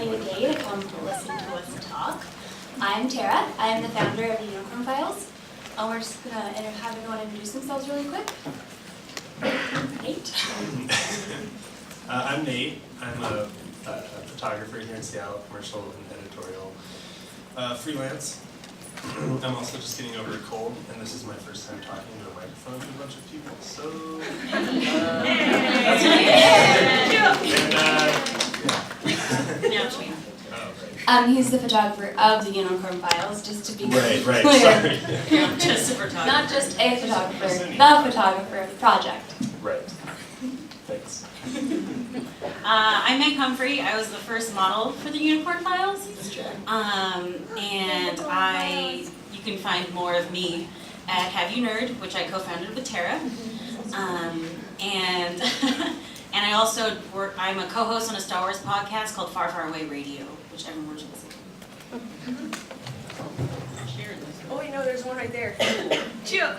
spending a day to come listen to us talk. I'm Tara. I am the founder of the Unicorn Files. We're just going to have everyone introduce themselves really quick. Nate. I'm Nate. I'm a photographer here in Seattle, commercial and editorial freelance. I'm also just getting over a cold, and this is my first time talking to a microphone to a bunch of people, so that's it. He's the photographer of the Unicorn Files, just to be Right, clear. sorry. Not just a photographer. Not just a photographer, the photographer of the project. Right. Thanks. I'm Meg Humphrey. I was the first model for the Unicorn Files. And you can find more of me at Have You Nerd, which I co-founded with Tara. And I also I'm a co-host on a Star Wars podcast called Far Far Away Radio, which everyone should listen to. Oh wait, no, there's one right there. Cheer.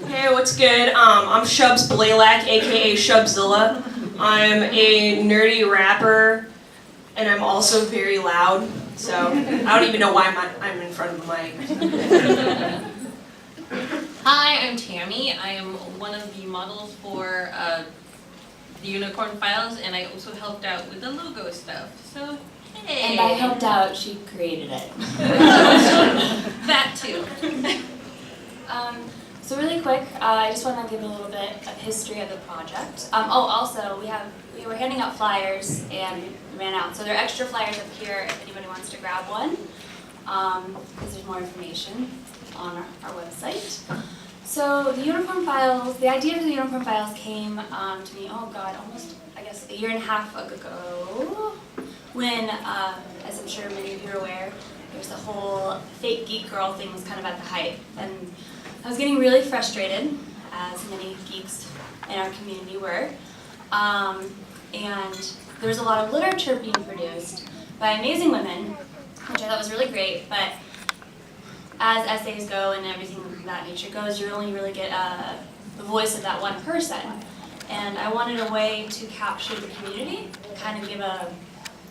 Hey, what's good? I'm Shubs Blaylack, aka Shubzilla. I'm a nerdy rapper, and I'm also very loud, so I don't even know why I'm in front of the mic. Hi, I'm Tammy. I am one of the models for the Unicorn Files, and I also helped out with the logo stuff. So, hey. And I helped out, she created it. That too. So really quick, I just want to give a little bit of history of the project. Also, we were handing out flyers and we ran out. So there are extra flyers up here if anybody wants to grab one, because there's more information on our website. So the Unicorn Files, the idea for the Unicorn Files came to me, almost, I guess, a year and a half ago, when, as I'm sure many of you are aware, there's the whole fake geek girl thing was kind of at the height. And I was getting really frustrated, as many geeks in our community were, and there was a lot of literature being produced by amazing women, which I thought was really great, but as essays go and everything of that nature goes, you only really get the voice of that one person. And I wanted a way to capture the community, kind of give a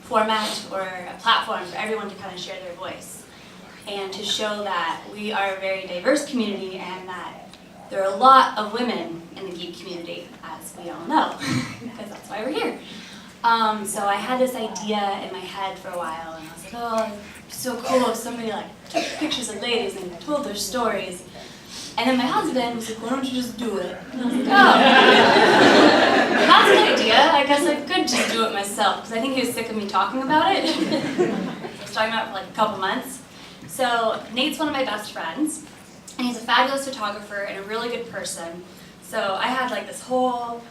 format or a platform for everyone to kind of share their voice, and to show that we are a very diverse community and that there are a lot of women in the geek community, as we all know, because that's why we're here. So I had this idea in my head for a while, and I was like, oh, it's so cool if somebody took pictures of ladies and told their stories. And then my husband was like, why don't you just do it? And I was like, oh, that's a good idea. I guess I could just do it myself, because I think he was sick of me talking about it. I was talking about it for a couple months. So Nate's one of my best friends, and he's a fabulous photographer and a really good person. So I had this whole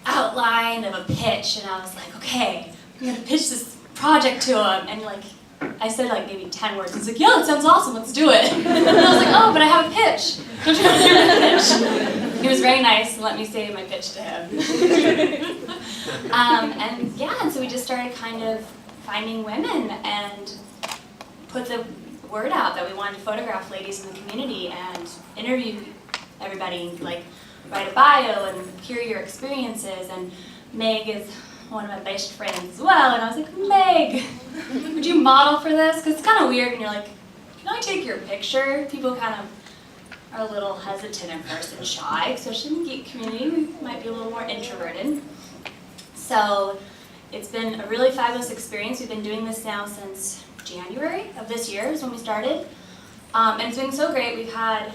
outline of a pitch, and I was like, okay, I'm gonna pitch this project to him. And I said maybe 10 words. He's like, yeah, that sounds awesome, let's do it. And I was like, oh, but I have a pitch. Don't you want to hear my pitch? He was very nice and let me say my pitch to him. And so we just started kind of finding women and put the word out that we wanted to photograph ladies in the community and interview everybody, write a bio and hear your experiences. And Meg is one of my best friends as well, and I was like, Meg, would you model for this? Because it's kind of weird when you're like, can I take your picture? People kind of are a little hesitant at first and shy, especially in the geek community. We might be a little more introverted. So it's been a really fabulous experience. We've been doing this now since January of this year is when we started. And it's been so great. We've had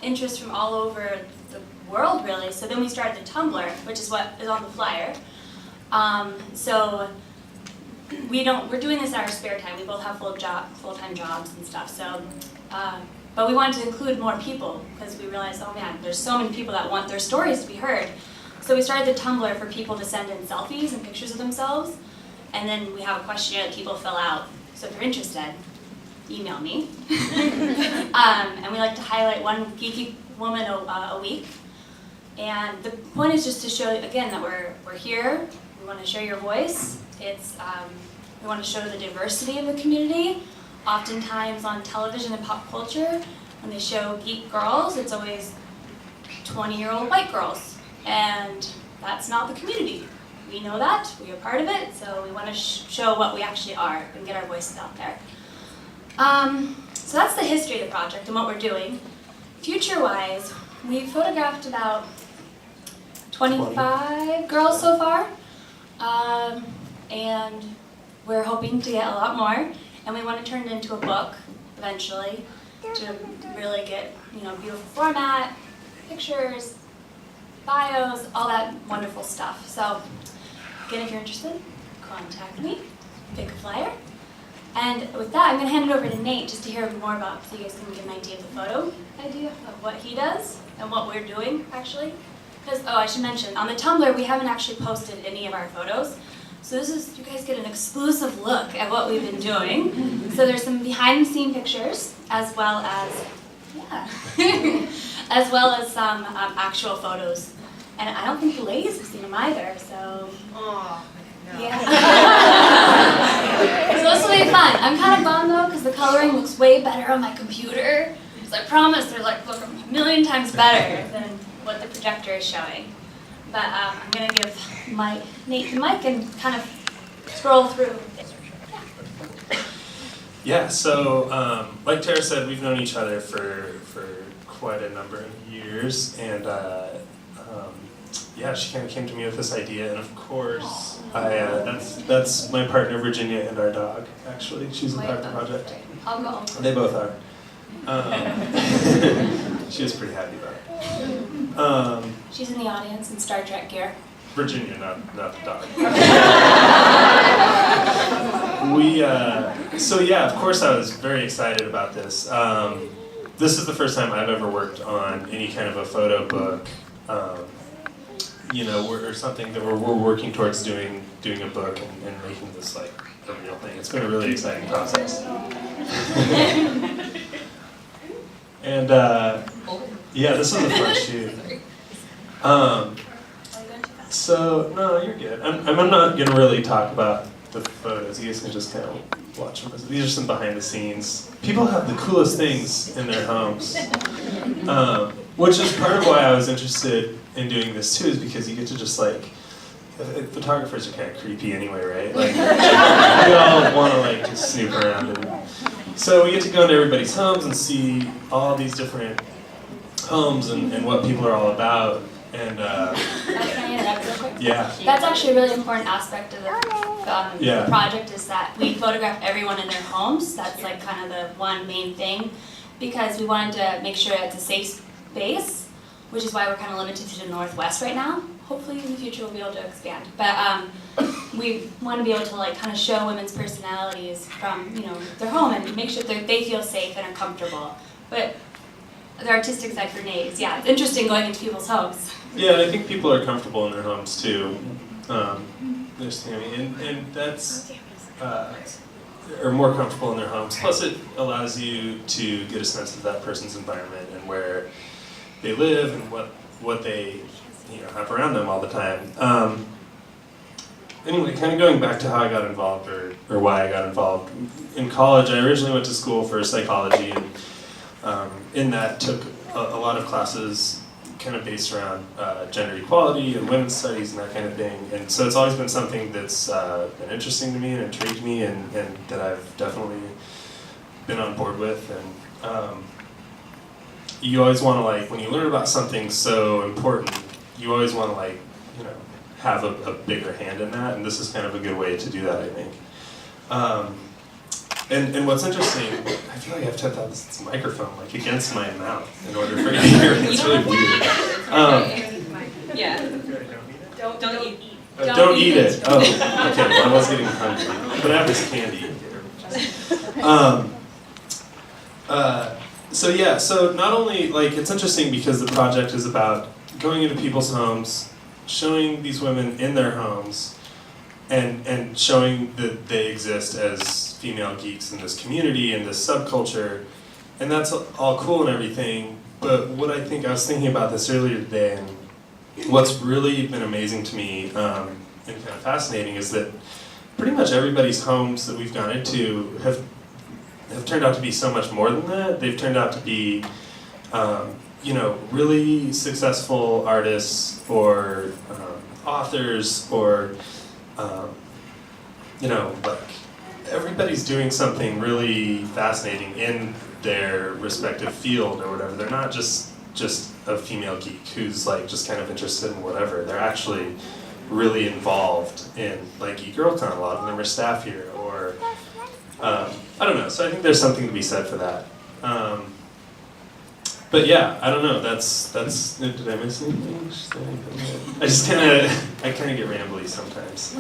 interest from all over the world, really. So then we started the Tumblr, which is what is on the flyer. So we're doing this in our spare time. We both have full-time jobs and stuff. So, but we wanted to include more people because we realized, oh man, there's so many people that want their stories to be heard. So we started the Tumblr for people to send in selfies and pictures of themselves. And then we have a questionnaire that people fill out. So if you're interested, email me. And we like to highlight one geeky woman a week. And the point is just to show, again, that we're here. We want to share your voice. We want to show the diversity of the community. Oftentimes on television and pop culture, when they show geek girls, it's always 20-year-old white girls. And that's not the community. we know that, we are part of it, so we want to show what we actually are and get our voices out there. So that's the history of the project and what we're doing. Future-wise, we photographed about 25 girls so far, and we're hoping to get a lot more, and we want to turn it into a book eventually to really get, beautiful format, pictures, bios, all that wonderful stuff. So again, if you're interested, contact me, pick a flyer. And with that, I'm going to hand it over to Nate just to hear more about, so you guys can get an idea of the photo idea of what he does and what we're doing actually. Because, I should mention, on the Tumblr, we haven't actually posted any of our photos. So you guys get an exclusive look at what we've been doing. So there's some behind the scene pictures, as well as, as well as some actual photos. And I don't think the ladies have seen them either, so. Oh, no. Yeah. So this will be fun. I'm kind of bummed though, because the coloring looks way better on my computer. So I promise they're look a million times better than what the projector is showing. But I'm going to give Nate the mic and kind of scroll through. Yeah, so like Tara said, we've known each other for quite a number of years, and yeah, she kind of came to me with this idea, and of course, that's my partner Virginia and our dog. Actually, she's a part of the project. I'll go. They both are. She was pretty happy about it. She's in the audience in Star Trek gear. Virginia, not the dog. So yeah, of course I was very excited about this. This is the first time I've ever worked on any kind of a photo book, or something that we're working towards doing a book and making this like a real thing. It's been a really exciting process. And yeah, this was a fun shoot. So no, you're good. I'm not gonna really talk about the photos. You guys can just kind of watch them. These are some behind the scenes. People have the coolest things in their homes, which is part of why I was interested in doing this too. Is because you get to just like, photographers are kind of creepy anyway, right? Like we all want to like just snoop around, and so we get to go into everybody's homes and see all these different homes and what people are all about. And Can I interrupt real quick? yeah. That's actually a really important aspect of the Yeah. project, is that we photograph everyone in their homes. That's like kind of the one main thing, because we wanted to make sure it's a safe space, which is why we're kind of limited to the Northwest right now. Hopefully in the future we'll be able to expand. But we want to be able to like kind of show women's personalities from their home and make sure that they feel safe and are comfortable. But the artistic side for Nate is, it's interesting going into people's homes. Yeah, I think people are comfortable in their homes too. There's Tammy, and that's are more comfortable in their homes. Plus, it allows you to get a sense of that person's environment and where they live and what they have around them all the time. Anyway, kind of going back to how I got involved or why I got involved. In college, I originally went to school for psychology, and in that took a lot of classes kind of based around gender equality and women's studies and that kind of thing. And so it's always been something that's been interesting to me and intrigued me, and that I've definitely been on board with. And you always want to, like, when you learn about something so important, you always want to, have a bigger hand in that, and this is kind of a good way to do that, I think. And what's interesting, I feel like I have to have this microphone against my mouth in order for you to hear it. It's really weird. Yeah. Don't eat. Don't eat it. Oh, okay. Well, I was getting hungry, but I have this candy here. So not only it's interesting because the project is about going into people's homes, showing these women in their homes, and showing that they exist as female geeks in this community and this subculture, and that's all cool and everything. But what I was thinking about this earlier today, and what's really been amazing to me and kind of fascinating is that pretty much everybody's homes that we've gone into have turned out to be so much more than that. They've turned out to be really successful artists or authors or, you know, like everybody's doing something really fascinating in their respective field or whatever. They're not just a female geek who's like just kind of interested in whatever. They're actually really involved in like Geek GirlCon. A lot of them are staff here, or I don't know. So I think there's something to be said for that. But yeah, I don't know. That's. Did I miss anything? I kind of get rambly sometimes.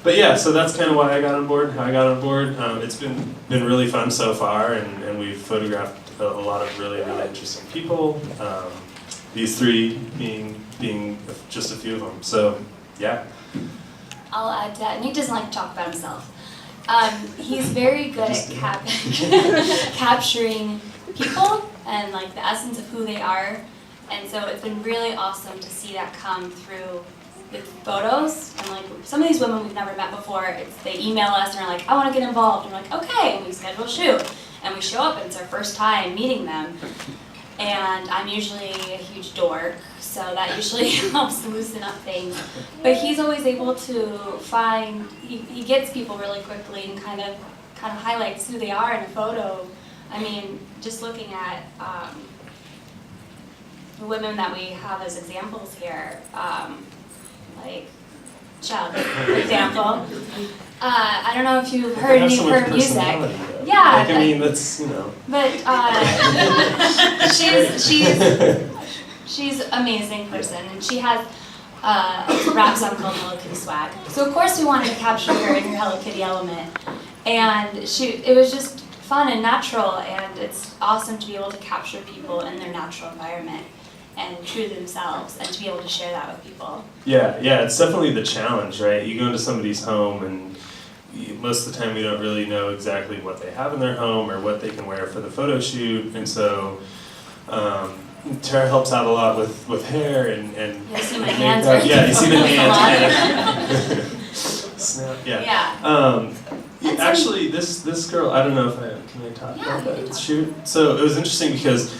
But yeah, so that's kind of why I got on board. How I got on board. It's been really fun so far, and we've photographed a lot of really interesting people. These three being just a few of them. So yeah. I'll add to that. Nick doesn't like to talk about himself. He's very good at capturing people and like the essence of who they are, and so it's been really awesome to see that come through with photos. And like some of these women we've never met before, they email us and are like, I want to get involved. And we're like, okay, and we schedule a shoot, and we show up, and it's our first time meeting them. And I'm usually a huge dork, so that usually helps loosen up things. But he's always able to find, he gets people really quickly and kind of highlights who they are in a photo. I mean, just looking at the women that we have as examples here, like Chubb, for example. I don't know if you've heard any of her music. Yeah. Like, I mean, that's, you know. But she's an amazing person, and she has a rap song called Hello Kitty Swag. So of course we wanted to capture her in her Hello Kitty element, and it was just fun and natural, and it's awesome to be able to capture people in their natural environment and true to themselves, and to be able to share that with people. Yeah, it's definitely the challenge, right? You go into somebody's home, and most of the time we don't really know exactly what they have in their home or what they can wear for the photo shoot, and so Tara helps out a lot with hair and You see my hands are yeah, you see the hands. Snap. Yeah. Actually, this girl, I don't know if can I talk about that shoot? So it was interesting because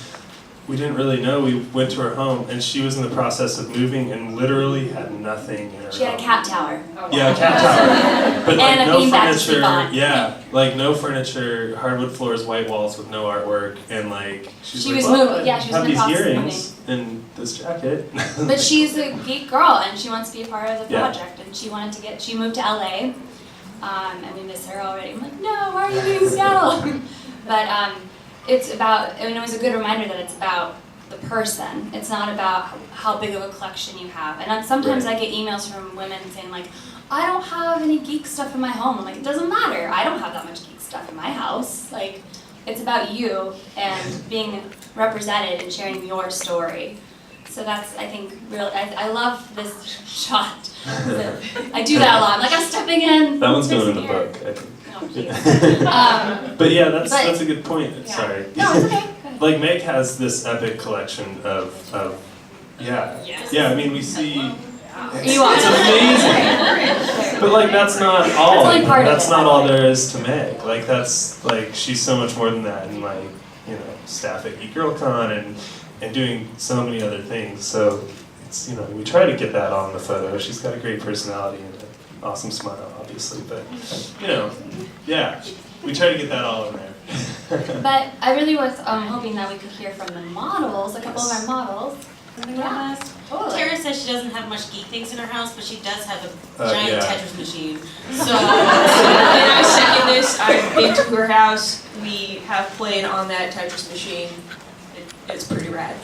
we didn't really know. We went to her home, and she was in the process of moving and literally had nothing in her home. She had a cat tower. Yeah, a cat tower. But like And a no beanbag to furniture. sleep on. Yeah, like no furniture, hardwood floors, white walls with no artwork, and like She was moving. Yeah, she was have in the these process of earrings and this jacket. But she's a geek girl, and she wants to be a part of the Yeah. project, and she moved to LA, and we miss her already. I'm like, no, why are you being Seattle? But it's about, it was a good reminder that it's about the person. It's not about how big of a collection you have. And sometimes I get emails from women saying like, I don't have any geek stuff in my home. I'm like, it doesn't matter. I don't have that much geek stuff in my house. Like, it's about you and being represented and sharing your story. So that's, I think, really, I love this shot. I do that a lot. I'm like, I'm stepping in. That one's going in the here. book, I think. Oh, geez. But yeah, that's a good point. Yeah. Sorry. No, it's okay. Like Meg has this epic collection of yeah. I mean, we see. It's amazing. But like that's not all. That's only part of That's it. not all there is to Meg. Like that's like she's so much more than that, and like staff at Geek GirlCon and doing so many other things. So it's we try to get that all in the photo. She's got a great personality and an awesome smile, obviously. But yeah, we try to get that all in there. But I really was hoping that we could hear from the models, a couple of our models. Yeah, totally. Tara says she doesn't have much geek things in her house, but she does have a giant yeah. Tetris machine. So, and I second this. I've been to her house. We have played on that Tetris machine. It's pretty rad.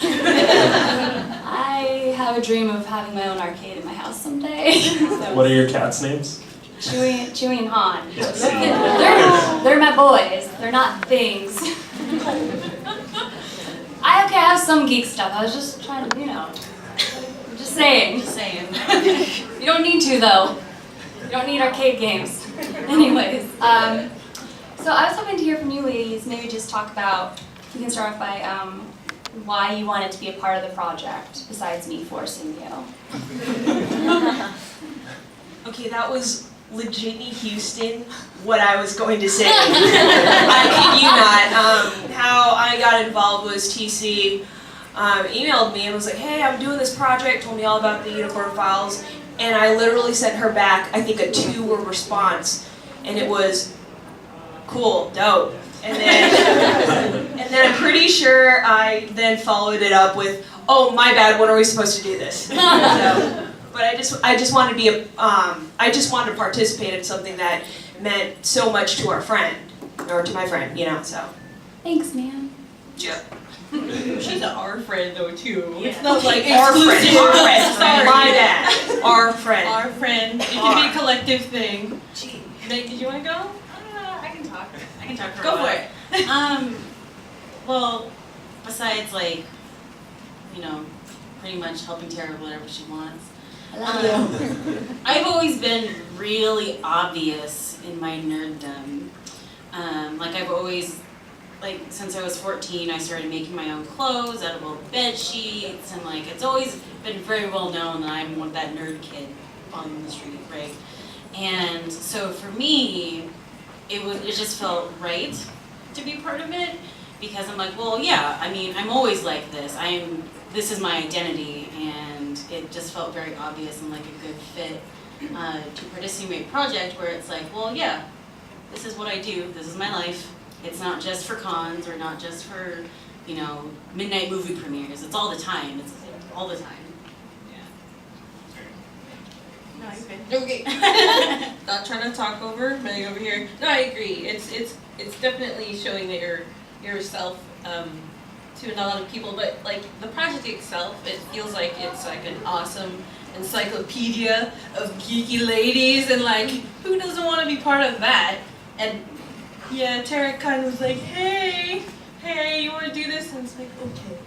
I have a dream of having my own arcade in my house someday. So What are your cats' names? Chewy and Han. Yeah, see. They're my boys. They're not things. I have some geek stuff. I was just trying to, I'm just saying. Just saying. You don't need to though. You don't need arcade games. Anyways, so I was hoping to hear from you ladies. Maybe just talk about. We can start off by why you wanted to be a part of the project, besides me forcing you. Okay, that was legitly Houston what I was going to say. I kid you not. How I got involved was TC. emailed me and was like, hey, I'm doing this project, told me all about the Unicorn Files, and I literally sent her back, I think, a 2-word response, and it was, cool, dope. And then I'm pretty sure I then followed it up with, oh, my bad, when are we supposed to do this? So, but I just wanted to be I just wanted to participate in something that meant so much to our friend, or to my friend, so. Thanks, man. Yeah. She's our friend though too. Yeah. It's not like Our friend, exclusive. our friend, Sorry. my bad, our friend. Our friend. It can be a collective thing. Meg, did you want to go? I can talk. I can talk for a Go while. for it. Well, besides pretty much helping Tara with whatever she wants. I love you. I've always been really obvious in my nerddom. I've always, since I was 14, I started making my own clothes out of old bed sheets, and it's always been very well known that I'm that nerd kid on the street, right? And so for me, it just felt right to be part of it, because I'm like, well, yeah, I mean, I'm always like this. This is my identity, and it just felt very obvious and like a good fit to participate in a project where it's like, well, yeah, this is what I do. This is my life. It's not just for cons or not just for, midnight movie premieres. It's all the time. It's all the time. Yeah. No, you're good. Okay. Not trying to talk over Meg over here. No, I agree. It's definitely showing that you're yourself to a lot of people, but the project itself, it feels like it's an awesome encyclopedia of geeky ladies, and who doesn't want to be part of that? And yeah, Tara kind of was like, hey, you want to do this? And it's like, okay.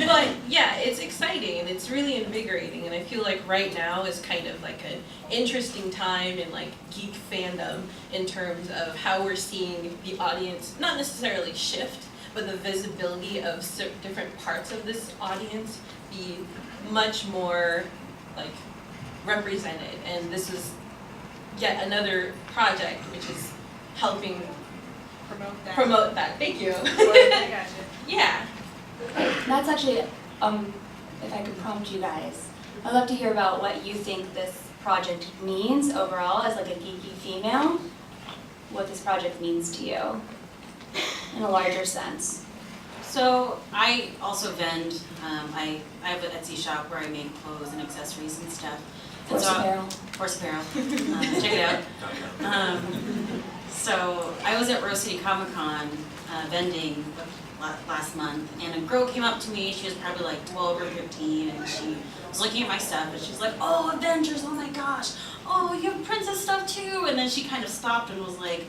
But yeah, it's exciting and it's really invigorating, and I feel like right now is kind of an interesting time in geek fandom in terms of how we're seeing the audience not necessarily shift, but the visibility of different parts of this audience be much more represented. And this is yet another project which is helping promote that. Thank you. Yeah. That's actually, if I could prompt you guys, I'd love to hear about what you think this project means overall as a geeky female, what this project means to you in a larger sense. So I also vend. I have an Etsy shop where I make clothes and accessories and stuff. Force apparel. Force apparel. Check it out. So I was at Rose City Comic Con vending last month, and a girl came up to me. She was probably 12 or 15, and she was looking at my stuff, and she's like, "Oh, Avengers! Oh my gosh! Oh, you have princess stuff too!" And then she kind of stopped and was like,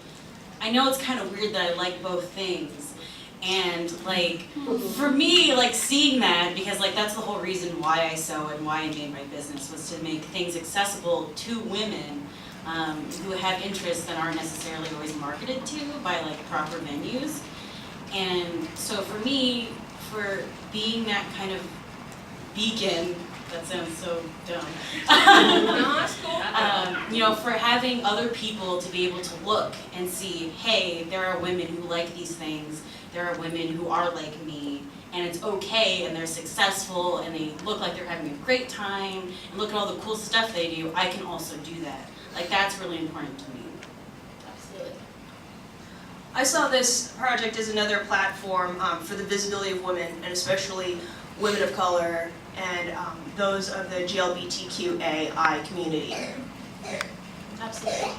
"I know it's kind of weird that I like both things." And for me, seeing that, because that's the whole reason why I sew and why I made my business, was to make things accessible to women who have interests that aren't necessarily always marketed to by proper venues. And so for me, for being that kind of beacon, that sounds so dumb. No, that's cool. For having other people to be able to look and see, hey, there are women who like these things. There are women who are like me, and it's okay, and they're successful, and they look like they're having a great time, and look at all the cool stuff they do. I can also do that. That's really important to me. Absolutely. I saw this project as another platform for the visibility of women, and especially women of color and those of the GLBTQAI community. Absolutely.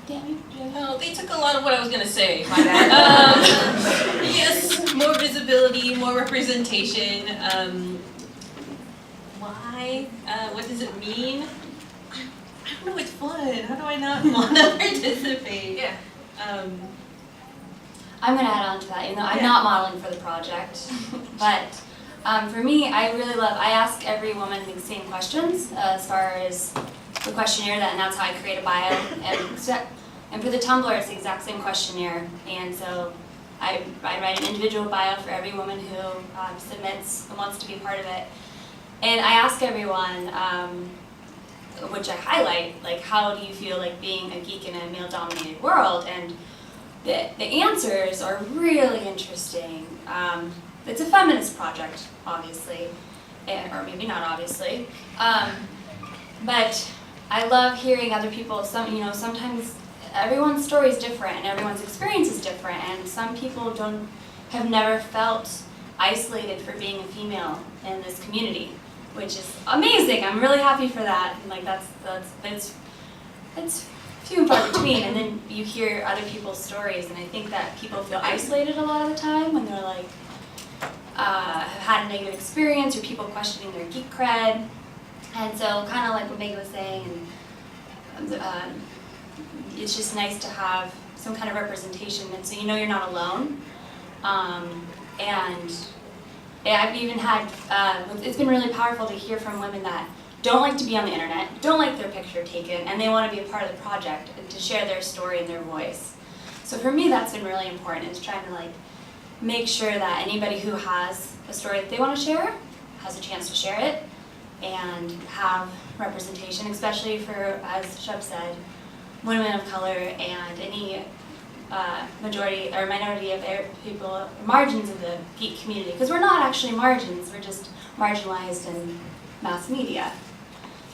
Tammy? Oh, they took a lot of what I was going to say. My bad. Yes, more visibility, more representation. Why? What does it mean? I don't know, it's fun. How do I not want to participate? Yeah. I'm going to add on to that, even though I'm Yeah. not modeling for the project. But for me, I ask every woman the same questions as far as the questionnaire, and that's how I create a bio. And for the Tumblr, it's the exact same questionnaire. And so I write an individual bio for every woman who submits and wants to be part of it. And I ask everyone, which I highlight, how do you feel being a geek in a male-dominated world? And the answers are really interesting. it's a feminist project, obviously, or maybe not obviously. But I love hearing other people. Sometimes everyone's story is different and everyone's experience is different, and some people have never felt isolated for being a female in this community, which is amazing. I'm really happy for that. And like that's few and far between. And then you hear other people's stories, and I think that people feel isolated a lot of the time when they're like have had a negative experience, or people questioning their geek cred. And so, kind of like what Megan was saying, and it's just nice to have some kind of representation, and so you know you're not alone. And I've even had, it's been really powerful to hear from women that don't like to be on the internet, don't like their picture taken, and they want to be a part of the project and to share their story and their voice. So for me, that's been really important, is trying to like make sure that anybody who has a story that they want to share has a chance to share it and have representation, especially for, as Shub said, women of color and any majority or minority of people, margins of the geek community, because we're not actually margins, we're just marginalized in mass media.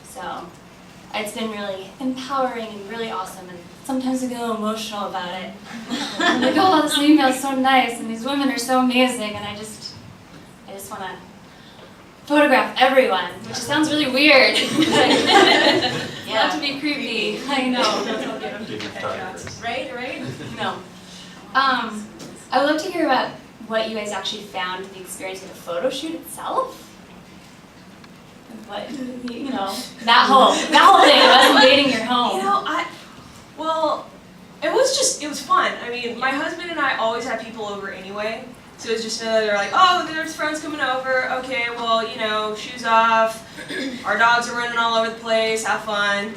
So it's been really empowering and really awesome, and sometimes I get a little emotional about it. I'm like, oh, this email is so nice, and these women are so amazing, and I just want to photograph everyone, which sounds really weird. Not to be creepy, I know. Right? No. I would love to hear about what you guys actually found the experience of the photo shoot itself. What, that whole thing of invading your home. It was fun. I mean, my husband and I always have people over anyway. So it was just they're like, oh, there's friends coming over. Okay, well, shoes off. Our dogs are running all over the place. Have fun.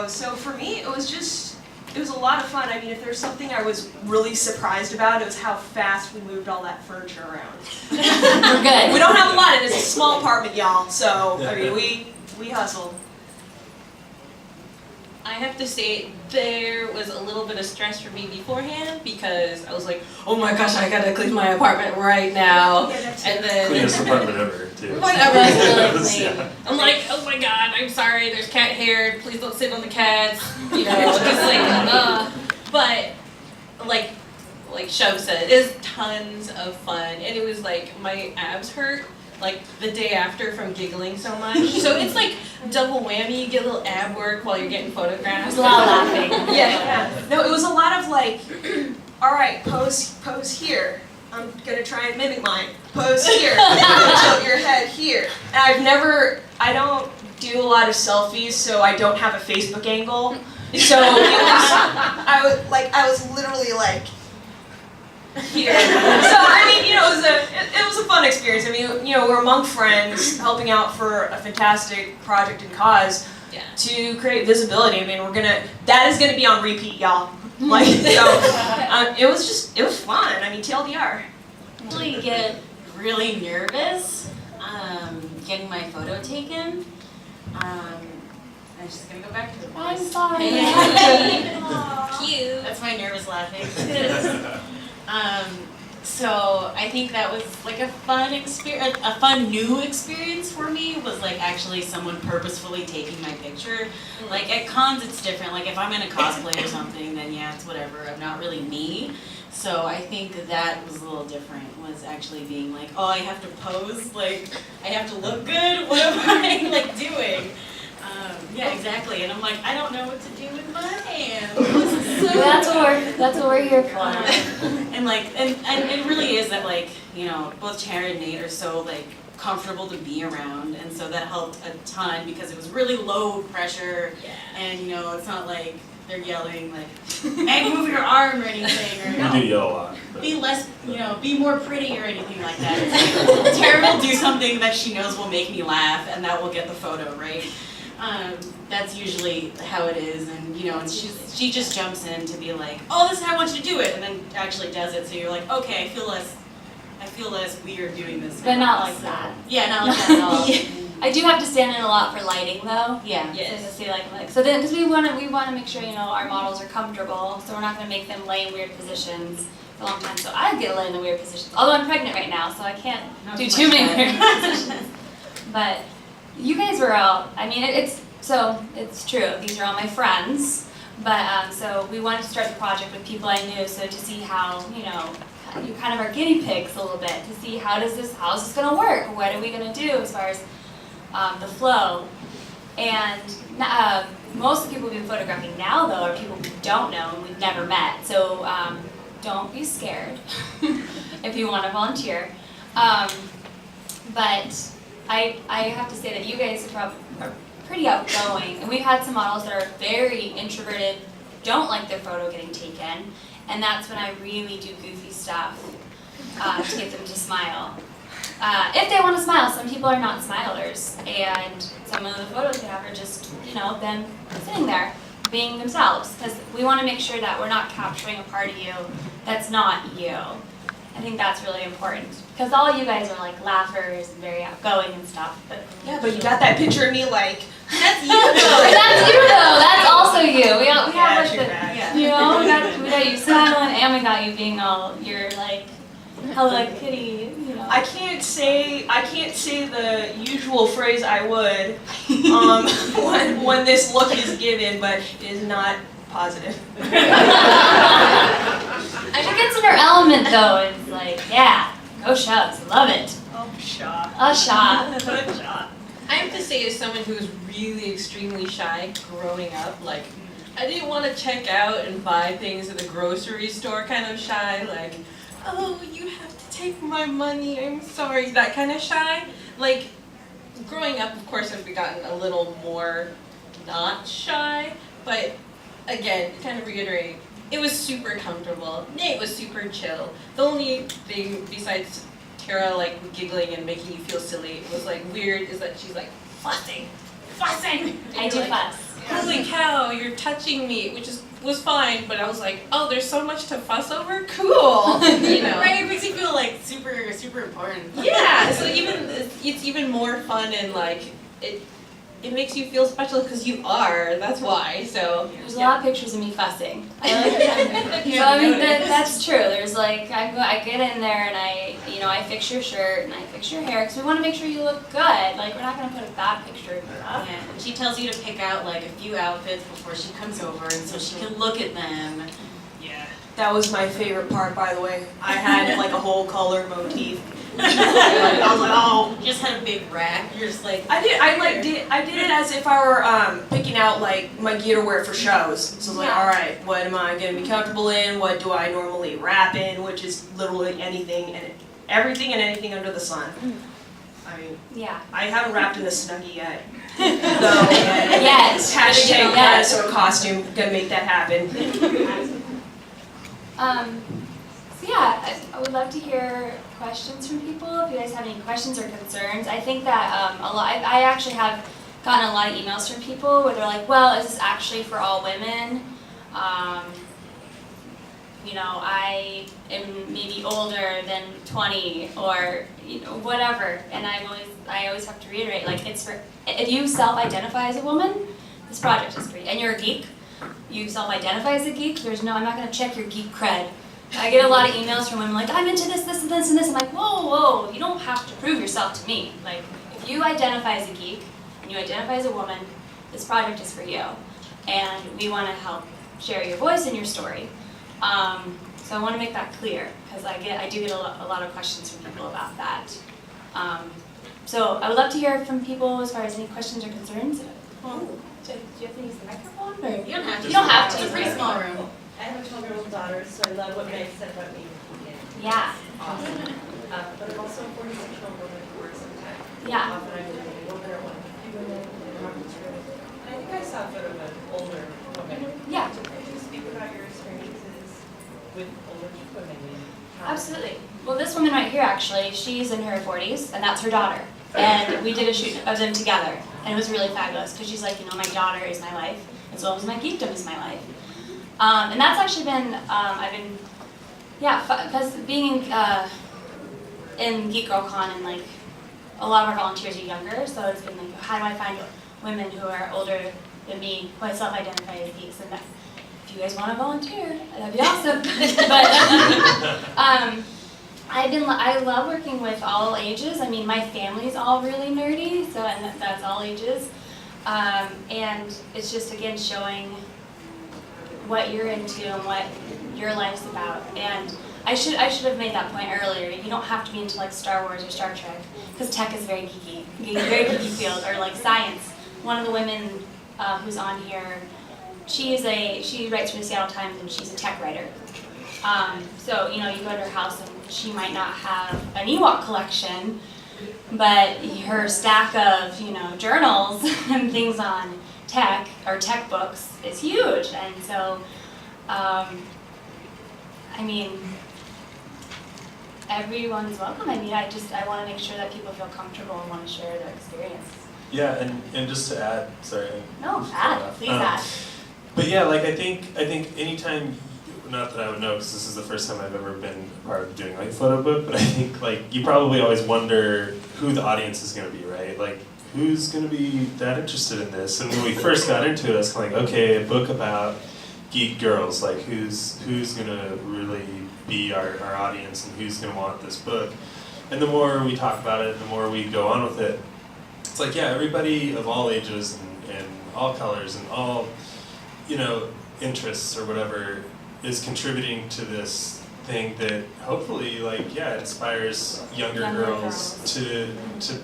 So for me, it was a lot of fun. I mean, if there's something I was really surprised about, it was how fast we moved all that furniture around. We're good. We don't have a lot, and it's a small apartment, y'all. So, I mean, we hustle. I have to say, there was a little bit of stress for me beforehand because I was like, oh my gosh, I gotta clean my apartment right now. And then Cleanest apartment ever, too. whatever, Really clean. Yeah. I'm like, oh my god, I'm sorry, there's cat hair, please don't sit on the cats, just like, but like Shub said, it was tons of fun, and it was like, my abs hurt, like, the day after from giggling so much, so it's like double whammy, you get a little ab work while you're getting photographed. There's a lot of laughing. Yeah. No, it was a lot of like, all right, pose here. I'm gonna try and mimic mine. Pose here. Tilt your head here. And I don't do a lot of selfies, so I don't have a Facebook angle. So I was literally like here. So I mean, it was a fun experience. I mean, we're among friends, helping out for a fantastic project and cause. Yeah. To create visibility. I mean, that is gonna be on repeat, y'all. Like, so, it was fun. I mean, TLDR. I usually get really nervous getting my photo taken. I'm just gonna go back to the I'm voice. sorry. Cute. That's my nervous laughing. So I think that was like a fun experience, a fun new experience for me was like actually someone purposefully taking my picture. Like at cons it's different, like if I'm in a cosplay or something then yeah, it's whatever, I'm not really me. So I think that was a little different, was actually being like, oh I have to pose, like I have to look good, what am I like doing? Yeah, exactly, and I'm like, I don't know what to do with my hands. That's what we're here for. And like, and it really is that like, both Tara and Nate are so like comfortable to be around, and so that helped a ton because it was really low pressure, and it's not like they're yelling like, hey, move your arm or anything, or We do yell a lot. But be less, be more pretty or anything like that. It's like, Tara will do something that she knows will make me laugh, and that will get the photo, right? That's usually how it is, and and she just jumps in to be like, oh, this is how I want you to do it, and then actually does it. So you're like, okay, I feel less weird doing this. But not like that. Yeah, not like that at all. I do have to stand in a lot for lighting though. Yeah. Yes. So then, because we want to make sure our models are comfortable, so we're not going to make them lay in weird positions. for a long time, so I get in the weird positions. Although I'm pregnant right now, so I can't Not do too too much many better. weird positions. But you guys were all, I mean, it's true, these are all my friends. But so we wanted to start the project with people I knew, so to see how, you know, you kind of are guinea pigs a little bit, to see how is this gonna work? What are we gonna do as far as the flow? And most of the people we've been photographing now, though, are people we don't know and we've never met. So don't be scared if you want to volunteer. But I have to say that you guys are pretty outgoing, and we've had some models that are very introverted, don't like their photo getting taken, and that's when I really do goofy stuff to get them to smile. If they want to smile, some people are not smilers, and some of the photos we have are just, you know, them sitting there, being themselves, because we want to make sure that we're not capturing a part of you that's not you. I think that's really important, because all you guys are like laughers and very outgoing and stuff, but Yeah, but you got that picture of me like, That's you though. that's you though, that's also you. We have like true the, fact. you know, we got you smiling, and we got you being all, you're like, Hello Kitty, you know. I can't say the usual phrase I would when this look is given, but it is not positive. She gets in her element though, and it's like, yeah, go Shubs, love it. Oh, shot. A shot. Shot. I have to say, as someone who was really extremely shy growing up, like, I didn't want to check out and buy things at the grocery store kind of shy, like, oh, you have to take my money, I'm sorry, that kind of shy. Like, growing up, of course, I've gotten a little more not shy, but again, kind of reiterating, it was super comfortable. Nate was super chill. The only thing besides Tara like giggling and making you feel silly was like weird is that she's like fussing. And I you're do like, fuss. holy cow, you're touching me, which was fine, but I was like, oh, there's so much to fuss over? Cool. You know. Right, it makes you feel like super important. Yeah, so it's even more fun and like it makes you feel special because you are, that's why, so. There's a lot of pictures of me fussing. I like that. So I mean, that's true. There's like, I get in there and I fix your shirt and I fix your hair because we want to make sure you look good. Like, we're not going to put a bad picture of you up. Yeah, and she tells you to pick out like a few outfits before she comes over, and so she can look at them. Yeah, that was my favorite part, by the way. I had like a whole color motif. I was like, oh. You just had a big rack. You're just like. I did it as if I were picking out like my gear to wear for shows. So I was like, Yeah. all right, what am I gonna be comfortable in? What do I normally wrap in? Which is literally anything and everything and anything under the sun. I mean, Yeah. I haven't wrapped in a Snuggie yet. So Yes. hashtag Yes. dinosaur costume, gonna make that happen. So yeah, I would love to hear questions from people. If you guys have any questions or concerns, I think that I actually have gotten a lot of emails from people where they're like, well, is this actually for all women? You know, I am maybe older than 20 or, you know, whatever. And I always have to reiterate, like, it's for, if you self-identify as a woman, this project is for you. And you're a geek, you self-identify as a geek, I'm not gonna check your geek cred. I get a lot of emails from women like, I'm into this, this, and this, and this. I'm like, whoa, you don't have to prove yourself to me. Like, if you identify as a geek and you identify as a woman, this project is for you. And we want to help share your voice and your story. So I want to make that clear, because I do get a lot of questions from people about that. So I would love to hear from people as far as any questions or concerns. Well, do you have to use the microphone? Or? You don't have to. You don't have to. It's a pretty small room. I have a 12-year-old daughter, so I love what Meg said about me. Yeah. Awesome. But I'm also a 46-year-old woman who works in tech. Yeah. Often I'm a woman or one of a few women in the markets room. And I think I saw a photo of an older woman. Yeah. Could you speak about your experiences with older women? And how- Absolutely. Well, this woman right here, actually, she's in her 40s, and that's her daughter. And we did a shoot of them together, and it was really fabulous, because she's like, you know, my daughter is my life, as well as my geekdom is my life. And that's actually been, because being in Geek Girl Con and like a lot of our volunteers are younger, so it's been like, how do I find women who are older than me who I self-identify as geeks? And that, if if you guys want to volunteer, that'd be awesome. But I love working with all ages. I mean, my family's all really nerdy, so and that's all ages. And it's just, again, showing what you're into and what your life's about. And I should have made that point earlier. You don't have to be into like Star Wars or Star Trek, because tech is very geeky, very geeky field, or like science. One of the women who's on here, she writes for the Seattle Times, and she's a tech writer. So you go to her house and she might not have an Ewok collection, but her stack of journals and things on tech or tech books is huge. And so I mean, everyone's welcome. I mean, I want to make sure that people feel comfortable and want to share their experience. Yeah, and just to add, sorry. No, add, please add. But yeah, like I think anytime, not that I would know because this is the first time I've ever been a part of doing like a photo book, but I think like you probably always wonder who the audience is going to be, right? Like who's going to be that interested in this? And when we first got into it, I was kind of like, okay, a book about geek girls, like who's going to really be our audience and who's going to want this book? And the more we talk about it, the more we go on with it, it's like, yeah, everybody of all ages and all colors and all, interests or whatever is contributing to this thing that hopefully, like, yeah, inspires younger girls to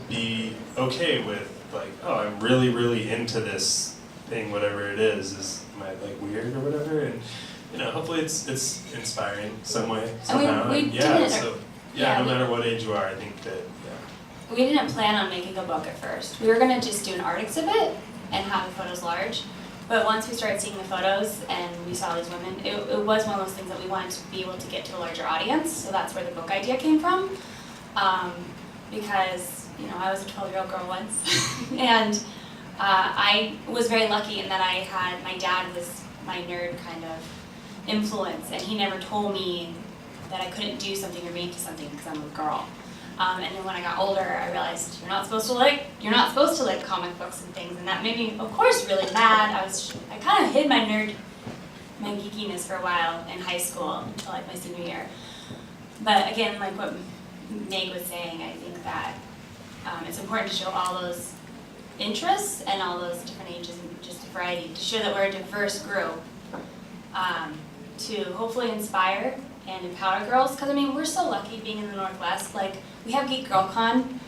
be okay with, like, oh, I'm really, really into this thing, whatever it is. Am I, like, weird or whatever? And, hopefully it's inspiring some way, somehow. We no matter what age you are, I think that, yeah. We didn't plan on making a book at first. We were going to just do an art exhibit and have the photos large. But once we started seeing the photos and we saw these women, it was one of those things that we wanted to be able to get to a larger audience. So that's where the book idea came from. Because, I was a 12-year-old girl once. And I was very lucky in that my dad was my nerd kind of influence. And he never told me that I couldn't do something or be into something because I'm a girl. And then when I got older, I realized you're not supposed to like comic books and things, and that made me, of course, really mad. I kind of hid my geekiness for a while in high school until like my senior year. But again, like what Meg was saying, I think that it's important to show all those interests and all those different ages and just a variety to show that we're a diverse group, to hopefully inspire and empower girls, because I mean, we're so lucky being in the Northwest. Like, we have Geek Girl Con,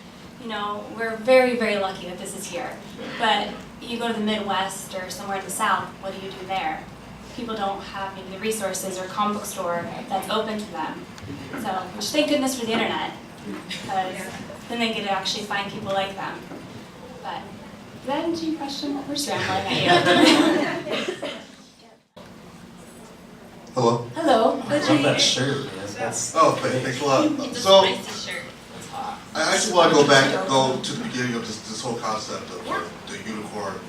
we're very, very lucky that this is here. But you go to the Midwest or somewhere in the South, what do you do there? People don't have maybe the resources or comic book store that's open to them. So, which thank goodness for the internet, because then they get to actually find people like them. But, did that answer your question? We're scrambling at you. Hello. Hello. I love that shirt, man. Thanks a lot. It's a So, spicy shirt. It's hot. I actually want to go to the beginning of this whole concept of the unicorn,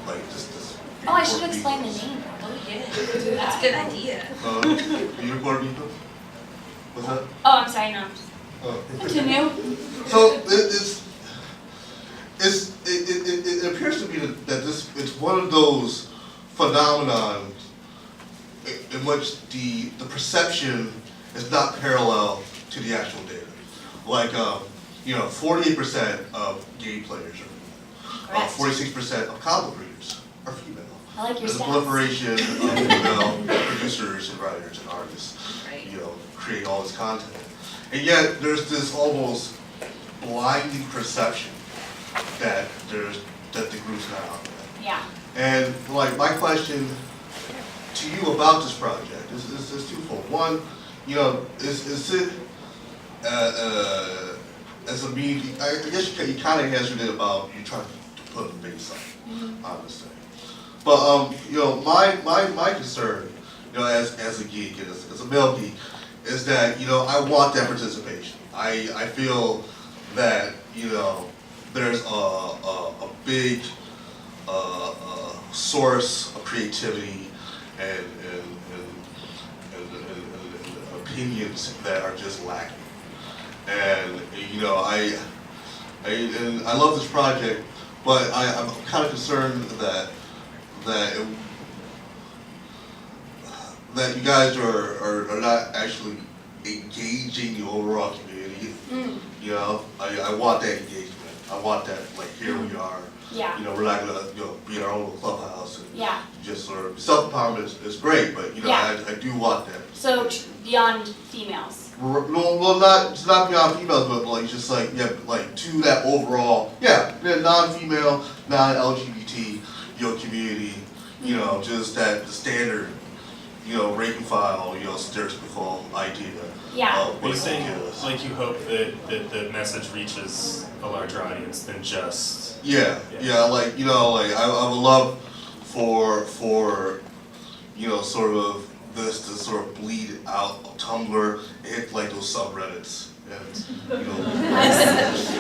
like this. Oh, I should explain the name. Oh yeah, that's a good idea. Unicorn people. What's that? Oh, I'm sorry, no. Oh. Continue. So it appears to me that it's one of those phenomenons in which the perception is not parallel to the actual data. Like, 48% of game players are female. 46% of comic readers are female. I like your There's a stats. proliferation of female producers and writers and artists, Right. create all this content. And yet, there's this almost blinding perception that the group's not out there. Yeah. And like my question to you about this project is twofold. One, is it as a media? I guess you kind of answered it about you trying to put a face on this thing. But my concern, as a geek and as a male geek, is that I want that participation. I feel that there's a big source of creativity and opinions that are just lacking. And I love this project, but I'm kind of concerned that that you guys are not actually engaging the overall community. You know, I want that engagement. I want that, like, here we are. Yeah. You know, we're not gonna, you know, be in our own little clubhouse and Yeah. just sort of self-empowerment is great, but you know, Yeah. I do want that. So beyond females. No, well, not it's not beyond females, but like just like like to that overall, non-female, non-LGBT, you know, community, you know, just that the standard, you know, rank and file, you know, stereotypical idea. Yeah. Of Are you what saying, it is. like, you hope that the message reaches a larger audience than just... Yeah, like, you know, like I would love for you know, sort of this to sort of bleed out of Tumblr, hit like those subreddits, and you know,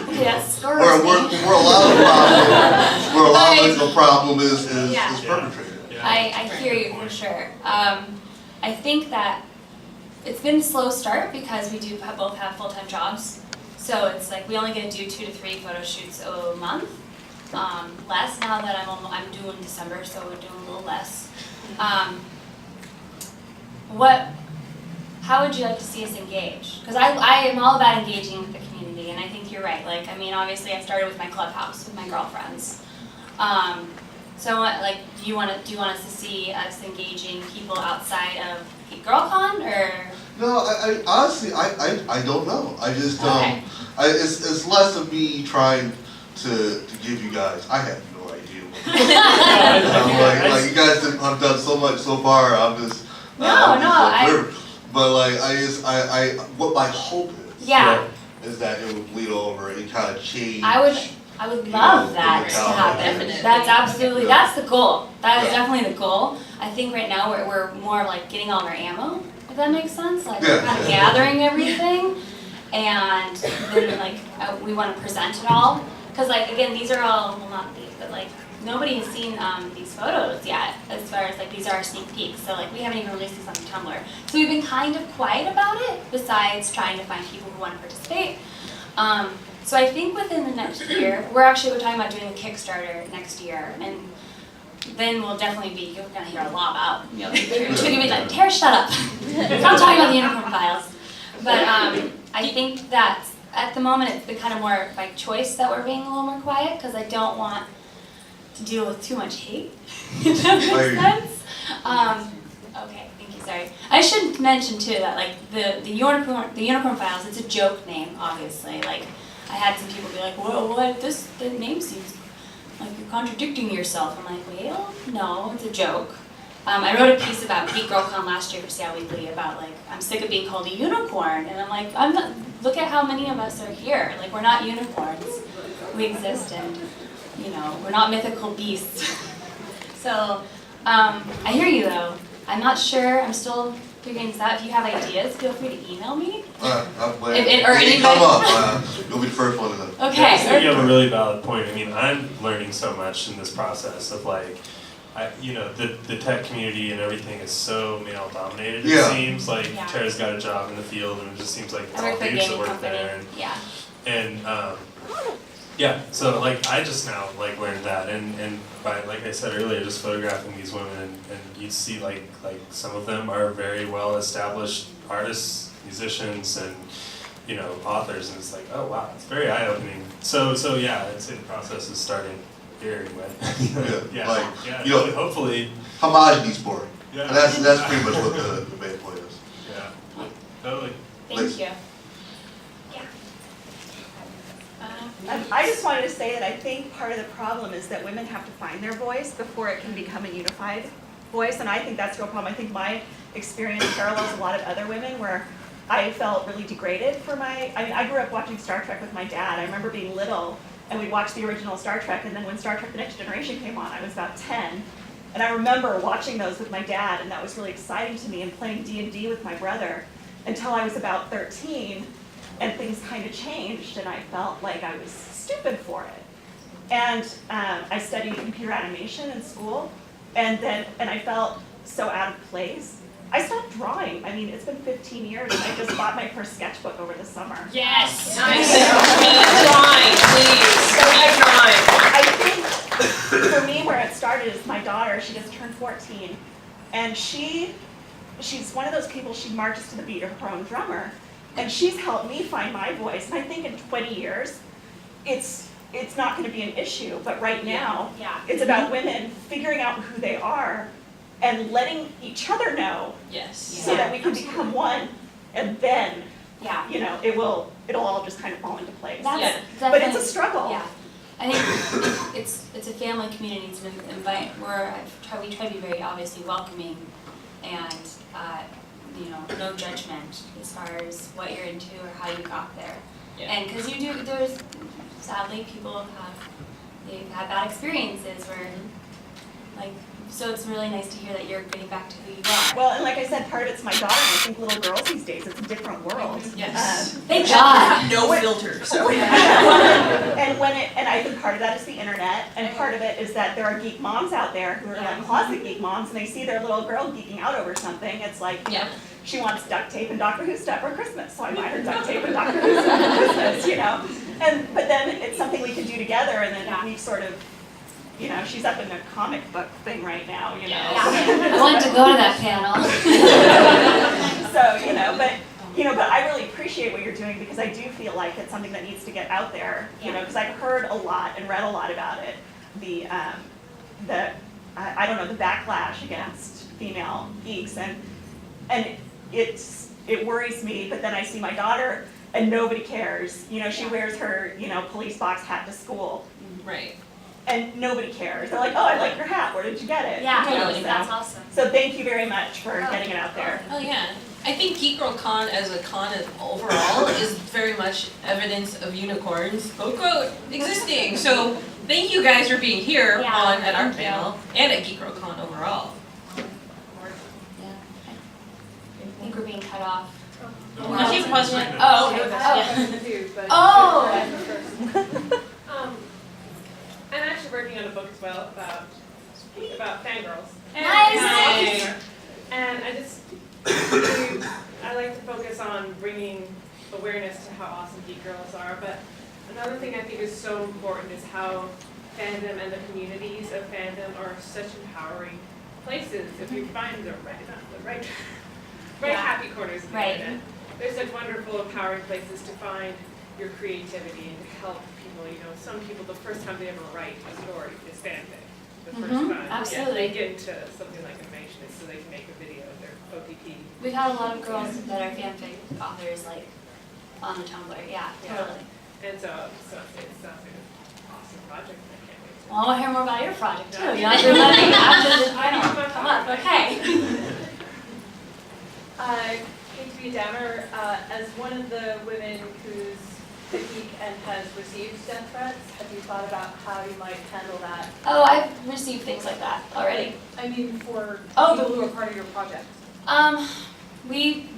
Okay, that's where a lot of the problem is Yeah. perpetrated. Yeah. I hear you for sure. I think that it's been a slow start because we do both have full-time jobs. So it's like we only get to do 2 to 3 photo shoots a month. Less now that I'm due in December, so we're doing a little less. How would you like to see us engage? Because I am all about engaging with the community, and I think you're right. Like, I mean, obviously I started with my clubhouse with my girlfriends. So like, do you want us to see us engaging people outside of GirlCon, or? No, I honestly I don't know. I just Okay. it's less of me trying to give you guys. I have no idea. Like you guys have done so much so far. I'm just but like I what my hope is. Yeah. Is that it would bleed over and kind of change. I would love that to happen. Definitely. That's absolutely, that's the goal. That is Yeah. definitely the goal. I think right now we're more like getting all our ammo, if that makes sense. Like, we're kind of gathering everything, and then like we want to present it all. Because like, again, these are all, well, not these, but like nobody has seen these photos yet, as far as like these are our sneak peeks. So like we haven't even released these on Tumblr. So we've been kind of quiet about it, besides trying to find people who want to participate. So I think within the next year, we're talking about doing a Kickstarter next year, and then we'll definitely be, you're gonna hear a lot about, you know, you're gonna be like, Tara, shut up. Stop talking about the unicorn files. But I think that at the moment it's been kind of more by choice that we're being a little more quiet, because I don't want to deal with too much hate, if that makes sense. Okay, thank you, sorry. I should mention too that like the unicorn files, it's a joke name, obviously. Like, I had some people be like, "Whoa, what? The name seems like you're contradicting yourself." I'm like, "Well, no, it's a joke." I wrote a piece about Geek GirlCon last year for Seattle Weekly about like, I'm sick of being called a unicorn, and I'm like, look at how many of us are here. Like, we're not unicorns. We exist, and you know, we're not mythical beasts. So, I hear you though. I'm not sure. I'm still figuring this out. If you have ideas, feel free to email me. Or anybody- come up, you'll be the first one to know. Okay. I think you have a really valid point. I mean, I'm learning so much in this process of like, you know, the tech community and everything is so male dominated. Yeah. It seems like Yeah. Tara's got a job in the field, and it just seems like it's I all work for a dudes that gaming work company. there. Yeah. And yeah, so like I just now like learned that, and by, like I said earlier, just photographing these women, and you see like some of them are very well established artists, musicians, and you know, authors, and it's like, oh wow, it's very eye opening. So yeah, I'd say the process is starting here, but Yeah, you know, hopefully, homogeny sport. yeah, And that's pretty much what the main point is. yeah, totally. Thank you. I just wanted to say that I think part of the problem is that women have to find their voice before it can become a unified voice, and I think that's a real problem. I think my experience parallels a lot of other women where I felt really degraded for I grew up watching Star Trek with my dad. I remember being little and we'd watch the original Star Trek, and then when Star Trek The Next Generation came on, I was about 10. And I remember watching those with my dad, and that was really exciting to me, and playing D&D with my brother until I was about 13. And things kind of changed, and I felt like I was stupid for it. And I studied computer animation in school, and I felt so out of place. I stopped drawing. I mean, it's been 15 years, and I just bought my first sketchbook over the summer. Yes. Nice. Drawing, please. Drawing. I think for me, where it started is my daughter. She just turned 14, and she she's one of those people, she marches to the beat of her own drummer. And she's helped me find my voice. And I think in 20 years, it's not going to be an issue. But right now, Yeah. it's about women figuring out who they are and letting each other know Yes. so that we can become one. And then, Yeah. you know, it'll all just kind of fall into place. That's Yeah. But definitely. it's a struggle. Yeah. I think it's a family community to invite, we try to be very obviously welcoming and, you know, no judgment as far as what you're into or how you got there. Yeah. And because there's, sadly, people they've had bad experiences where, like, so it's really nice to hear that you're getting back to who you are. Well, and like I said, part of it's my daughter, and I think little girls these days, it's a different world. Yes. Thank God. Have no filter, so. And I think part of that is the internet, and part of it is that there are geek moms out there who are like closet geek moms, and they see their little girl geeking out over something. It's like, you know, she wants duct tape and Doctor Who stuff for Christmas, so I buy her duct tape and Doctor Who stuff for Christmas, you know. But then it's something we can do together, and then we sort of, you know, she's up in the comic book thing right now, you know. I wanted to go to that panel. So, but I really appreciate what you're doing because I do feel like it's something that needs to get out there, you know, because I've heard a lot and read a lot about it. The backlash against female geeks, and it worries me, but then I see my daughter and nobody cares. You know, she wears her, you know, police box hat to school. Right. And nobody cares. They're like, oh, I like your hat. Where did you get it? Yeah, You know, totally. so- That's awesome. So thank you very much for getting it out there. Oh yeah. I think Geek Girl Con as a con overall is very much evidence of unicorns, quote unquote, existing. So thank you guys for being here Yeah, at our thank you. panel and at Geek Girl Con overall. Yeah. I think we're being cut off. No, she has a question. Oh, okay. I'm actually working on a book as well about fangirls. Nice. And I like to focus on bringing awareness to how awesome geek girls are. But another thing I think is so important is how fandom and the communities of fandom are such empowering places if you find the right happy corners of the internet. They're such wonderful, empowering places to find your creativity and to help people. You know, some people, the first time they ever write a story is fanfic. The first time absolutely. they get into something like animation is so they can make a video of their OTT. We've had a lot of girls that are fanfic authors, like, on the Tumblr. Yeah, totally. And so it sounds like an awesome project. I can't wait to. Well, I want to hear more about your project too. You know, you're letting after this panel come up. Okay. Hate to be a downer, as one of the women who's a geek and has received death threats, have you thought about how you might handle that? Oh, I've received things like that already. I mean, for Oh. people who are part of your project. We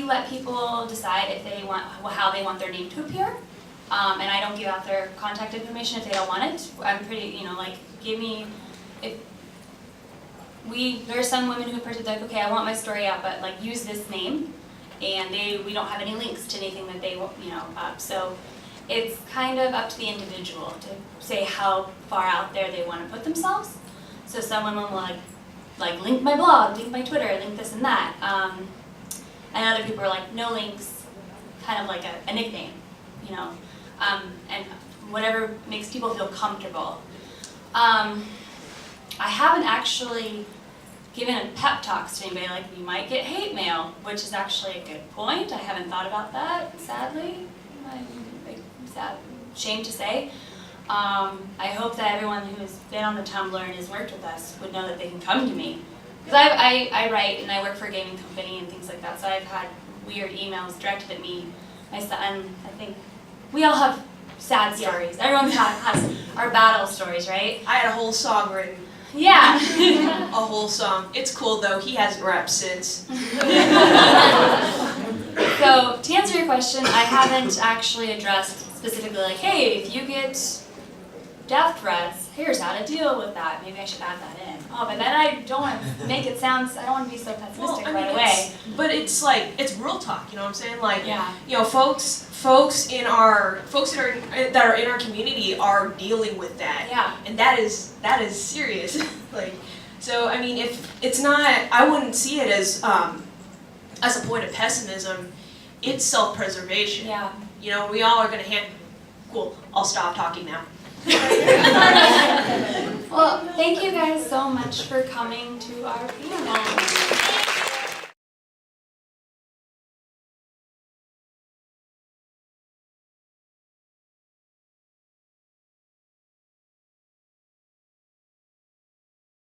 let people decide if they want how they want their name to appear, and I don't give out their contact information if they don't want it. I'm pretty, you know, like give me if. There are some women who are like, okay, I want my story out, but like use this name, and we don't have any links to anything that they up. So it's kind of up to the individual to say how far out there they want to put themselves. So some women will like link my blog, link my Twitter, link this and that, and other people are like no links, kind of like a nickname, you know, and whatever makes people feel comfortable. I haven't actually given a pep talks to anybody, like you might get hate mail, which is actually a good point. I haven't thought about that, sadly. I'm ashamed to say. I hope that everyone who's been on the Tumblr and has worked with us would know that they can come to me. Because I write and I work for a gaming company and things like that, so I've had weird emails directed at me. My son, I think, we all have sad stories. Everyone has our battle stories, right? I had a whole song written. Yeah. A whole song. It's cool though, he hasn't rapped since. So, to answer your question, I haven't actually addressed specifically like, hey, if you get death threats, here's how to deal with that. Maybe I should add that in. Oh, but then I don't want to make it sound, I don't want to be so pessimistic right away. But it's like, it's real talk, you know what I'm saying? Like, Yeah. you know, folks that are in our community are dealing with that. Yeah. And that is serious. Like, So I mean, if it's not, I wouldn't see it as a point of pessimism. It's self-preservation. Yeah. You know, we all are gonna Cool. I'll stop talking now. Well, thank you guys so much for coming to our panel.